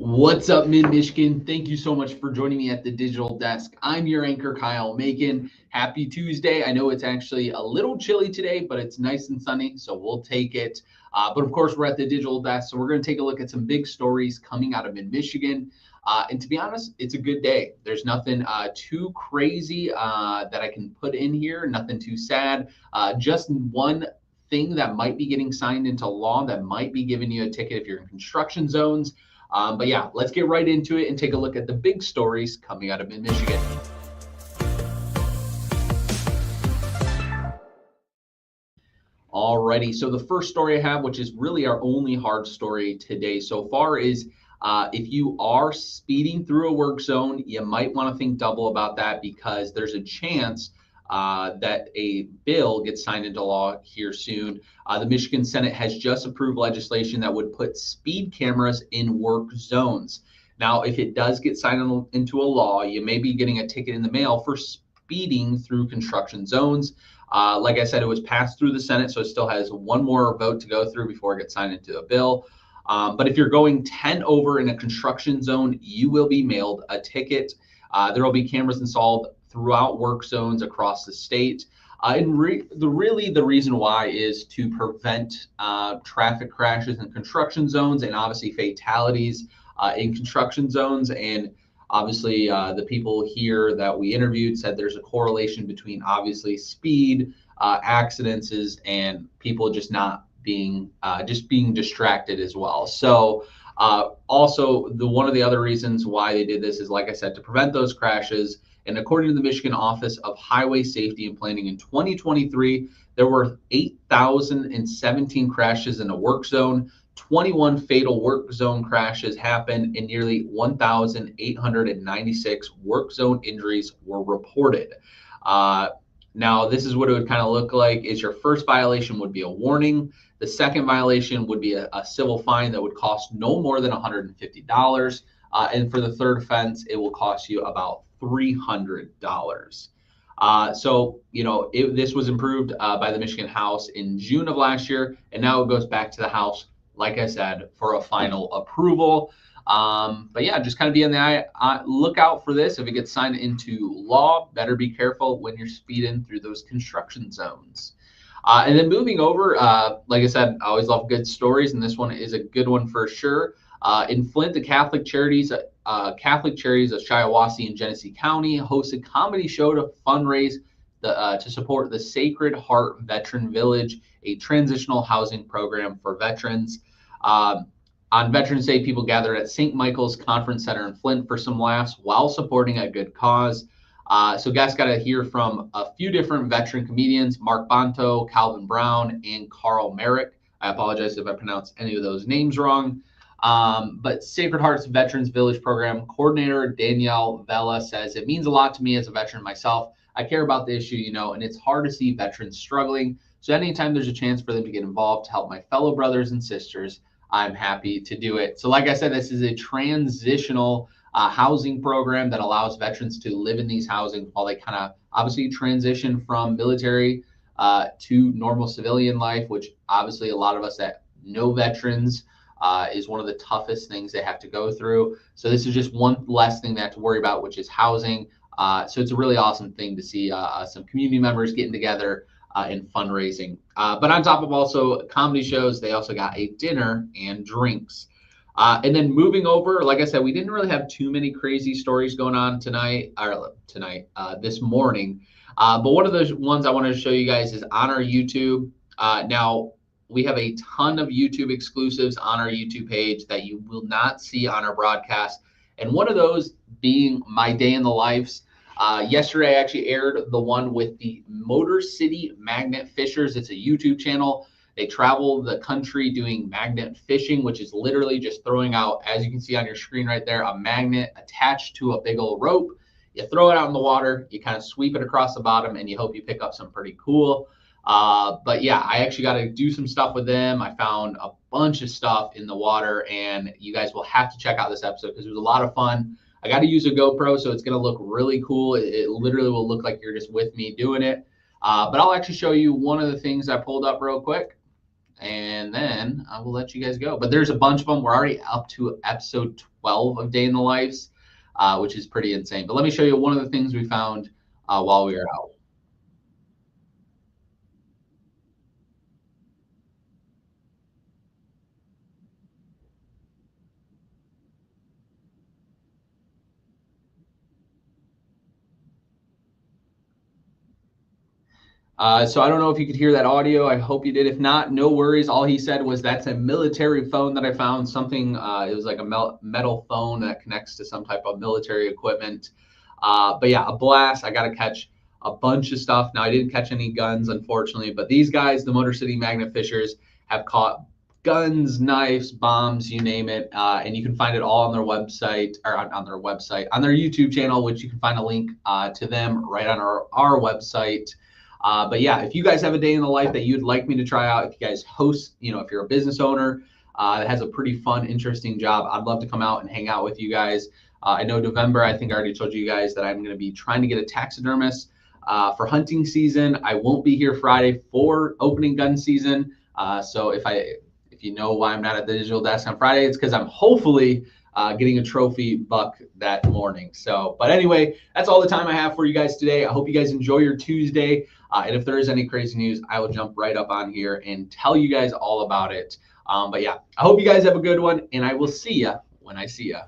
What's up, Mid-Michigan? Thank you so much for joining me at the digital desk. I'm your anchor, Kyle Macon. Happy Tuesday. I know it's actually a little chilly today, but it's nice and sunny, so we'll take it. But of course, we're at the digital desk, so we're going to take a look at some big stories coming out of Mid-Michigan. And to be honest, it's a good day. There's nothing too crazy that I can put in here, nothing too sad. Just one thing that might be getting signed into law that might be giving you a ticket if you're in construction zones. But yeah, let's get right into it and take a look at the big stories coming out of Mid-Michigan. Alrighty, so the first story I have, which is really our only hard story today so far, is if you are speeding through a work zone, you might want to think double about that because there's a chance that a bill gets signed into law here soon. The Michigan Senate has just approved legislation that would put speed cameras in work zones. Now, if it does get signed into a law, you may be getting a ticket in the mail for speeding through construction zones. Like I said, it was passed through the Senate, so it still has one more vote to go through before it gets signed into a bill. But if you're going 10 over in a construction zone, you will be mailed a ticket. There will be cameras installed throughout work zones across the state. And the reason why is to prevent traffic crashes in construction zones and obviously fatalities in construction zones. And obviously, the people here that we interviewed said there's a correlation between obviously speed, accidents, and people just not being distracted as well. So also, one of the other reasons why they did this is, like I said, to prevent those crashes. And according to the Michigan Office of Highway Safety and Planning in 2023, there were 8,017 crashes in a work zone. 21 fatal work zone crashes happened, and nearly 1,896 work zone injuries were reported. Now, this is what it would kind of look like. Is your first violation would be a warning. The second violation would be a civil fine that would cost no more than $150. And for the third offense, it will cost you about $300. So, this was improved by the Michigan House in June of last year, and now it goes back to the House, like I said, for a final approval. But yeah, just kind of be on the lookout for this. If it gets signed into law, better be careful when you're speeding through those construction zones. And then moving over, like I said, I always love good stories, and this one is a good one for sure. In Flint, the Catholic Charities of Shiawassee and Genesee County hosted comedy show to fundraise to support the Sacred Heart Veteran Village, a transitional housing program for veterans. On Veterans Day, people gathered at St. Michael's Conference Center in Flint for some laughs while supporting a good cause. So guys got to hear from a few different veteran comedians, Mark Bonto, Calvin Brown, and Carl Merrick. I apologize if I pronounced any of those names wrong. But Sacred Heart's Veterans Village Program Coordinator Danielle Vela says, "It means a lot to me as a veteran myself. I care about the issue, and it's hard to see veterans struggling. So anytime there's a chance for them to get involved to help my fellow brothers and sisters, I'm happy to do it." So like I said, this is a transitional housing program that allows veterans to live in these housings while they kind of obviously transition from military to normal civilian life, which obviously a lot of us that know veterans is one of the toughest things they have to go through. So this is just one less thing they have to worry about, which is housing. So it's a really awesome thing to see some community members getting together and fundraising. But on top of also comedy shows, they also got a dinner and drinks. And then moving over, like I said, we didn't really have too many crazy stories going on this morning. But one of those ones I wanted to show you guys is on our YouTube. Now, we have a ton of YouTube exclusives on our YouTube page that you will not see on our broadcast. And one of those being my day in the lives. Yesterday, I actually aired the one with the Motor City Magnet Fishers. It's a YouTube channel. They travel the country doing magnet fishing, which is literally just throwing out, as you can see on your screen right there, a magnet attached to a big old rope. You throw it out in the water, you kind of sweep it across the bottom, and you hope you pick up some pretty cool. But yeah, I actually got to do some stuff with them. I found a bunch of stuff in the water, and you guys will have to check out this episode because it was a lot of fun. I got to use a GoPro, so it's going to look really cool. It literally will look like you're just with me doing it. But I'll actually show you one of the things I pulled up real quick. and then I will let you guys go. But there's a bunch of them. We're already up to episode 12 of Day in the Lives, which is pretty insane. But let me show you one of the things we found while we were out. So I don't know if you could hear that audio. I hope you did. If not, no worries. All he said was that's a military phone that I found. Something, it was like a metal phone that connects to some type of military equipment. But yeah, a blast. I got to catch a bunch of stuff. Now, I didn't catch any guns, unfortunately, but these guys, the Motor City Magnet Fishers, have caught guns, knives, bombs, you name it. And you can find it all on their website, or on their website, on their YouTube channel, which you can find a link to them right on our website. But yeah, if you guys have a day in the life that you'd like me to try out, if you guys host, if you're a business owner that has a pretty fun, interesting job, I'd love to come out and hang out with you guys. I know November, I think I already told you guys that I'm going to be trying to get a taxidermist for hunting season. I won't be here Friday for opening gun season. So if you know why I'm not at the digital desk on Friday, it's because I'm hopefully getting a trophy buck that morning. So, but anyway, that's all the time I have for you guys today. I hope you guys enjoy your Tuesday. And if there is any crazy news, I will jump right up on here and tell you guys all about it. But yeah, I hope you guys have a good one, and I will see you when I see you.